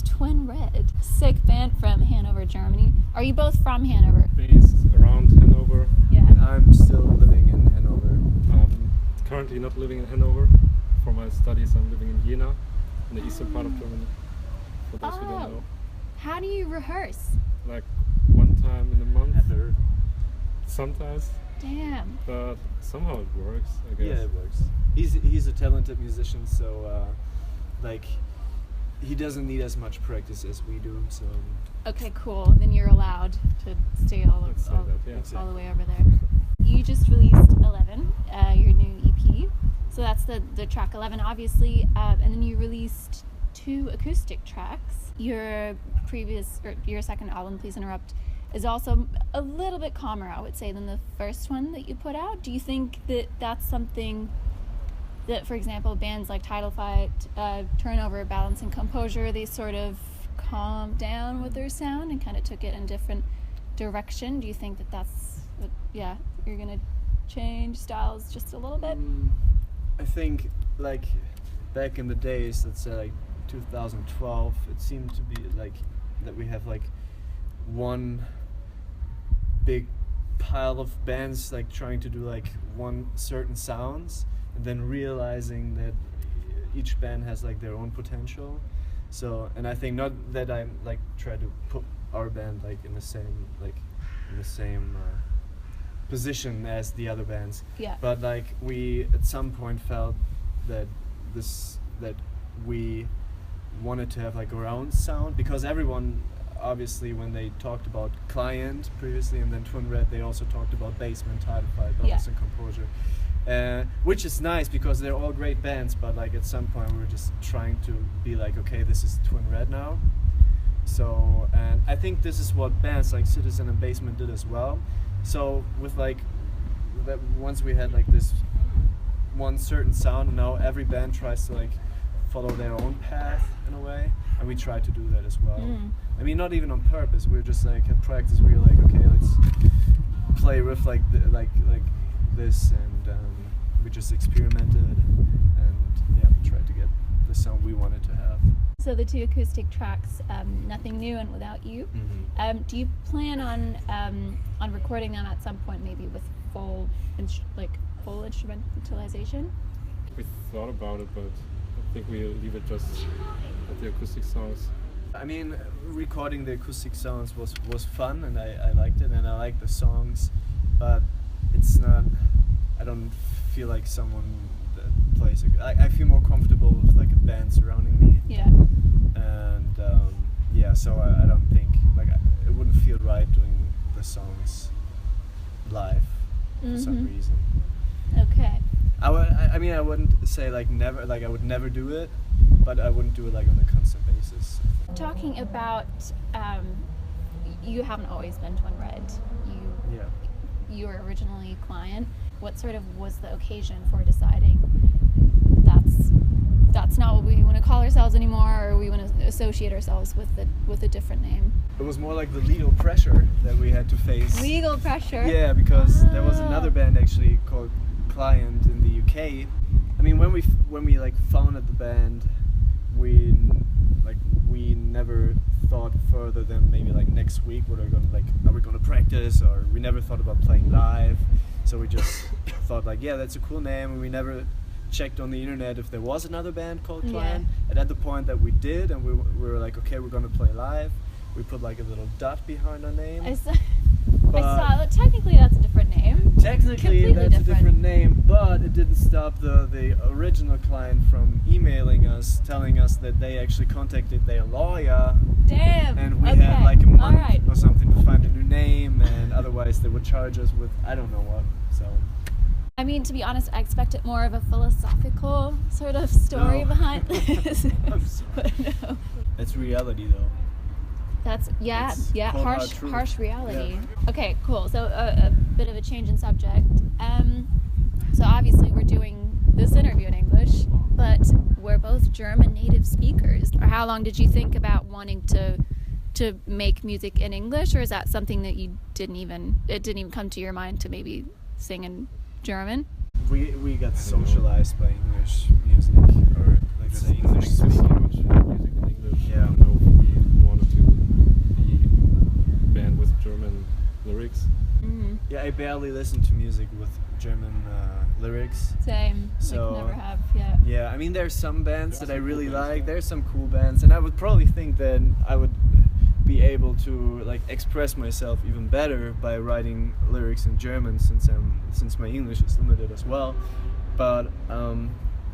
with Twin Red, sick band from Hanover, Germany. Are you both from Hanover? Based around Hanover. Yeah. I'm still living in Hanover. Currently not living in Hanover. For my studies, I'm living in Jena, in the eastern part of Germany. For those who don't know. How do you rehearse? Like one time in a month. Ever. Sometimes. Damn. But somehow it works, I guess. Yeah, it works. He's a talented musician, so like he doesn't need as much practice as we do. So. Okay, cool. Then you're allowed to stay all the way over there. You just released 11, your new EP. So that's the track 11, obviously. And then you released 2 acoustic tracks. Your second album, Please Interrupt, is also a little bit calmer, I would say, than the first one that you put out. Do you think that that's something that, for example, bands like Title Fight, Turnover, Balance and Composure, they sort of calmed down with their sound and kind of took it in a different direction? Do you think that that's, you're going to change styles just a little bit? I think, like, back in the days, let's say like 2012, it seemed to be like that we have like one big pile of bands like trying to do like one certain sounds, and then realizing that each band has like their own potential. So, and I think not that I'm like try to put our band like in the same position as the other bands. Yeah. But like we at some point felt that we wanted to have like our own sound, because everyone obviously when they talked about Client previously and then Twin Red, they also talked about Basement, Title Fight, Balance and Composure. Which is nice because they're all great bands, but like at some point we were just trying to be like, okay, this is Twin Red now. So, and I think this is what bands like Citizen and Basement did as well. So with like that, once we had like this one certain sound, now every band tries to like follow their own path in a way, and we try to do that as well. I mean, not even on purpose. We're just like at practice. We were like, okay, let's play riff like this, and we just experimented and tried to get the sound we wanted to have. So the 2 acoustic tracks, Nothing New and Without You. Do you plan on recording them at some point, maybe with full instrumentalization? We thought about it, but I think we'll leave it just at the acoustic songs. I mean, recording the acoustic sounds was fun, and I liked it, and I like the songs, but it's not. I don't feel like someone that plays. I feel more comfortable with like a band surrounding me. Yeah. And so I don't think like it wouldn't feel right doing the songs live for some reason. Okay. I mean I wouldn't say like never, like I would never do it, but I wouldn't do it like on a constant basis. Talking about you haven't always been Twin Red. You were originally Client. What sort of was the occasion for deciding that's not what we want to call ourselves anymore, or we want to associate ourselves with a different name? It was more like the legal pressure that we had to face. Legal pressure? Yeah, because there was another band actually called Client in the UK. I mean, when we like founded the band, we never thought further than maybe like next week are we gonna practice, or we never thought about playing live. So we just thought like, yeah, that's a cool name, and we never checked on the internet if there was another band called Client. And at the point that we did, and we were like, okay, we're gonna play live, we put like a little dot behind our name. I saw technically that's a different name. Technically Completely that's a different name, but it didn't stop the original Client from emailing us, telling us that they actually contacted their lawyer. Damn. And we had like a month right. or something to find a new name, and otherwise they would charge us with I don't know what. So. I mean, to be honest, I expected more of a philosophical sort of story behind this. But no. That's reality, though. That's harsh reality. Yeah. Okay, cool. So a bit of a change in subject. So obviously we're doing this interview in English, but we're both German native speakers. Or how long did you think about wanting to make music in English, or is that something that you didn't even come to your mind to maybe sing in German? We got socialized by English music, or like the English speaking. Much music in English. Yeah. Yeah, I barely listen to music with German lyrics. Same. So, like never have. Yeah. Yeah, I mean there's some bands that I some cool really bands, like. yeah. There's some cool bands, and I would probably think that I would be able to like express myself even better by writing lyrics in German, since my English is limited as well. But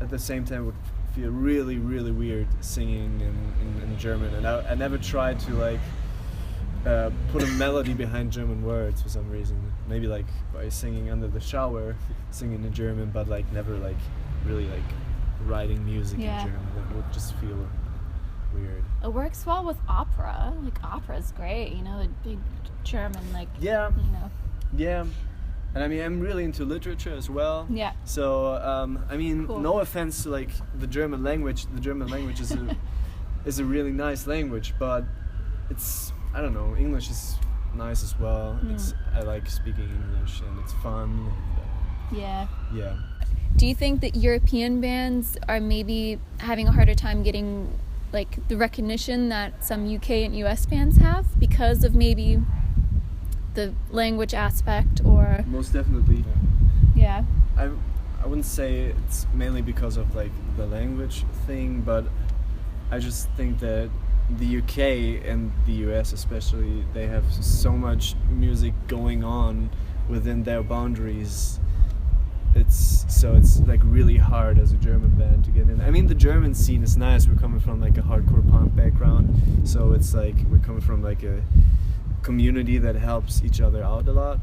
at the same time, it would feel really, really weird singing in German, and I never tried to like put a melody behind German words for some reason. Maybe like by singing under the shower, singing in German, but like never like really like writing music in German. That would just feel weird. It works well with opera. Like opera's great, you know, a big German like. Yeah. You know. Yeah. And I mean, I'm really into literature as well. Yeah. So, I mean, Cool. no offense to like the German language. The German language is a really nice language, but it's, I don't know, English is nice as well. I like speaking English, and it's fun. And, Yeah. yeah. Do you think that European bands are maybe having a harder time getting like the recognition that some UK and US bands have because of maybe the language aspect, or Most definitely. yeah. I wouldn't say it's mainly because of like the language thing, but I just think that the UK and the US especially, they have so much music going on within their boundaries. It's like really hard as a German band to get in. I mean, the German scene is nice. We're coming from like a hardcore punk background, so it's like we're coming from like a community that helps each other out a lot.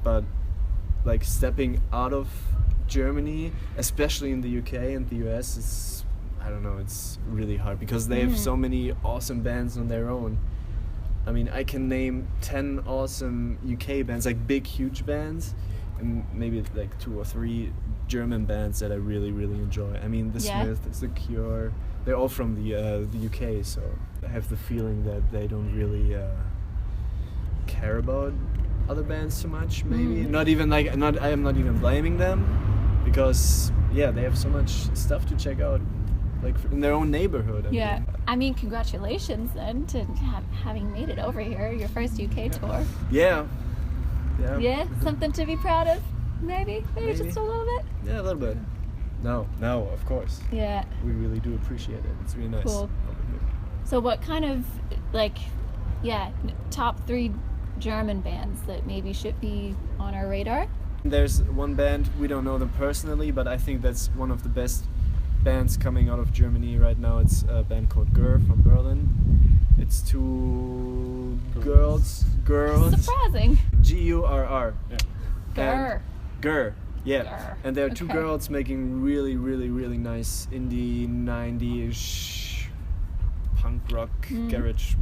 But like stepping out of Germany, especially in the UK and the US, is, I don't know, it's really hard because they have so many awesome bands on their own. I mean, I can name 10 awesome UK bands, like big, huge bands, and maybe like 2 or 3 German bands that I really, really enjoy. I mean, The Smiths, The Cure, they're all from the UK, so I have the feeling that they don't really care about other bands so much, maybe. Not even like, I am not even blaming them, because yeah, they have so much stuff to check out, like in their own neighborhood. I mean, congratulations then to having made it over here, your first UK tour. Yeah. Yeah, something to be proud of, maybe just a little bit. Yeah, a little bit. No, of course. Yeah. We really do appreciate it. It's really nice. Cool. So what kind of like, top 3 German bands that maybe should be on our radar? There's one band, we don't know them personally, but I think that's one of the best bands coming out of Germany right now. It's a band called Gurr from Berlin. It's 2 girls. Surprising. G-U-R-R. Yeah. Gurr. Yeah. Gurr. And they're 2 Okay. girls making really, really, really nice indie 90s punk rock garage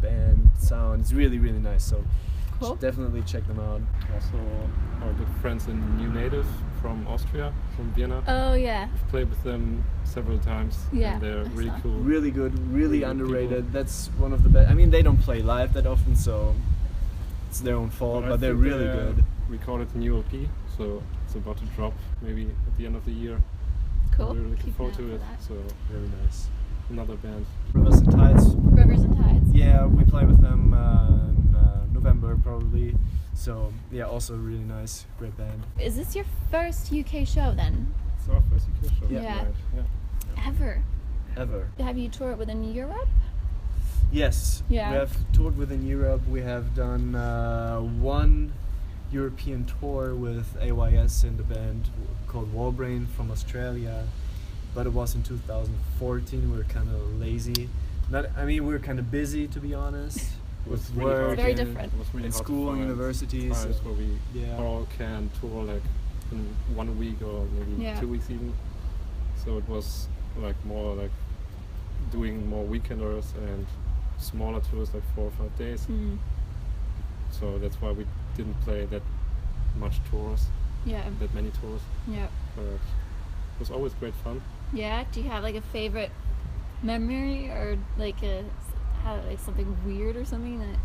band sound. It's really, really nice. So Cool. should definitely check them out. Also, our good friends in New Native from Austria, from Vienna. Oh yeah. We've played with them several times. Yeah, And they're I really saw. cool. Really good, really Really good underrated. people. That's one of the best. I mean, they don't play live that often, so it's their own fault, I but they're think really they good. recorded a new LP, so it's about to drop maybe at the end of the year. Cool. We're looking Keep an forward eye to out it. for that. So Really nice. another band. Rivers and Tides. Rivers and Tides. Yeah, we play with them in November probably. So yeah, also really nice, great band. Is this your first UK show then? It's our first UK show. Yeah. Right, yeah. Ever. Have you toured within Europe? Yes. Yeah. We have toured within Europe. We have done one European tour with AYS and a band called Wallbrain from Australia, but it was in 2014. We were kind of lazy. We were kind of busy, to be honest. It was With really work hard. It's very and- different. It was really and hard to school and find universities. times where we Yeah. all can tour like in 1 week or maybe Yeah. 2 weeks even. So it was like more like doing more weekenders and smaller tours, like 4 or 5 days. So that's why we didn't play that much tours, Yeah. that many tours. Yeah. But it was always great fun. Yeah. Do you have like a favorite memory, or like something weird or something that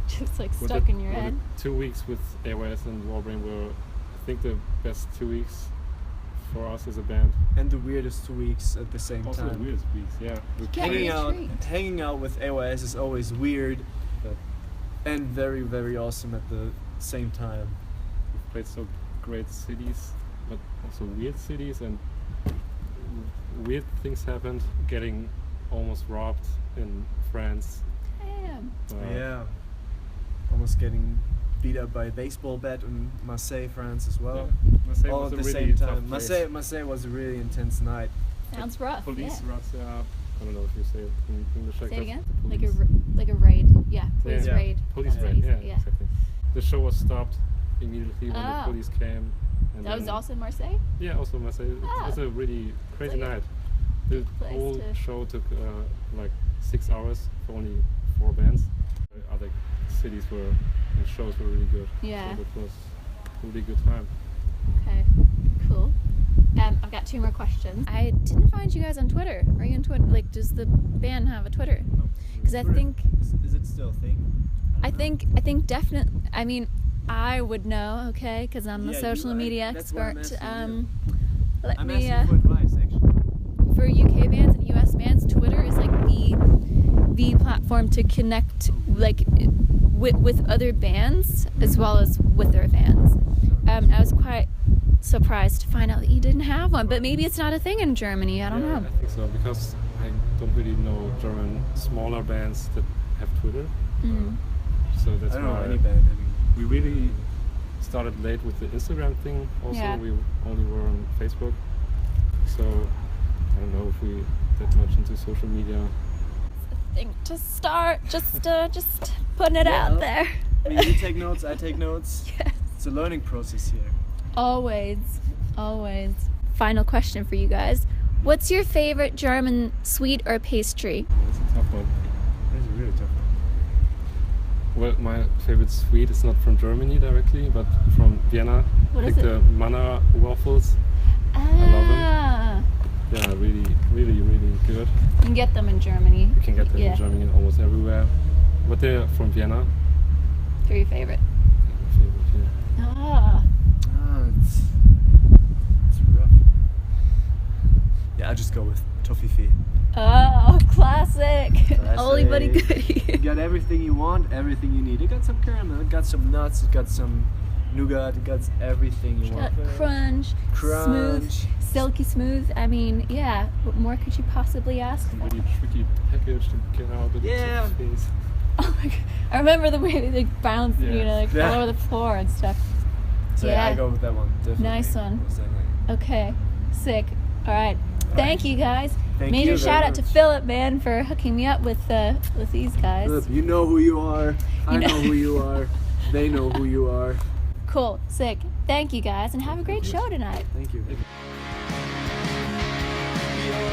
just like With stuck the- in your with the head? 2 weeks with AYS and Wallbrain were, I think, the best 2 weeks for us as a band. And the weirdest 2 weeks at the same Also the time. weirdest weeks, yeah. We Yeah. played- Hanging out with AYS is always weird, But and very, very awesome at the same time. We've played so great cities, but also weird cities, and weird things happened. Getting almost robbed in France. Damn. Yeah. Almost getting beat up by a baseball bat in Marseille, France as well. Yeah. Marseille All was at a the really same tough time. place. Marseille was a really intense night. Sounds rough. Police Yeah. razzia. I don't know if you say it in English like Say it that. again. The Like a police. like a raid. Yeah. Police Yeah. raid. Police That's what raid. you Yeah, say, exactly. The show was stopped immediately when Oh. the police came. And That was then- also in Marseille. Yeah, also Marseille. It Ah. was a really crazy like a night. The place whole to- show took like 6 hours for only 4 bands. Other cities and shows were really good. Yeah. So it was a really good time. Okay. Cool. I've got 2 more questions. I didn't find you guys on Twitter. Are you on Twitter? Like, does the band have a Twitter? Because I think Is it still a thing? I think definitely. I mean, I would know, okay, because I'm the Yeah, social media that's why I'm expert. asking Let I'm me. asking for advice, actually. For UK bands and US bands, Twitter is like the platform to connect like with other bands as well as with their fans. I was quite surprised to find out that you didn't have one, but maybe it's not a thing in Germany. I don't Yeah, know. I think so, because I don't really know German smaller bands that have Twitter. Mm. So that's I don't know why any band. we really started late with the Instagram thing. Also, Yeah. we only were on Facebook. So I don't know if we that much into social media. Think to start, just putting it Yeah. out there. I mean, you take notes, I take notes. Yes. It's a learning process here. Always. Final question for you guys. What's your favorite German sweet or pastry? It's a tough one. That's a really tough one. Well, my favorite sweet is not from Germany directly, but from Vienna. What like is it? the Manna waffles. love them. Yeah, really, really, really good. You can get them in Germany. You can get them Yeah. in Germany and almost everywhere. But they're from Vienna. They're your favorite. My favorite, yeah. Ah. It's rough. Yeah, I'll just go with Toffifee. Oh, classic. Classic. Oldie buddy You goodie. got everything you want, everything you need. You got some caramel, you got some nuts, you got some nougat, you got everything you Got want. crunch, smooth, Crunch. silky smooth. I mean, yeah. What more could you possibly ask for? Really tricky package to get out of Yeah. the face. Oh my god! I remember the way they like bounce, you Yeah. know, like Yeah. all over the floor and stuff. So Yeah. I go with that one. Definitely. Nice one. Definitely. Okay, sick. All right. Thank you guys. Thank Major you very shout out to much. Philip, man, for hooking me up with these guys. Philip, you know who you are. I You know- know who you are. They know who you are. Cool, sick. Thank you guys, and have a great show tonight. Thank you. Your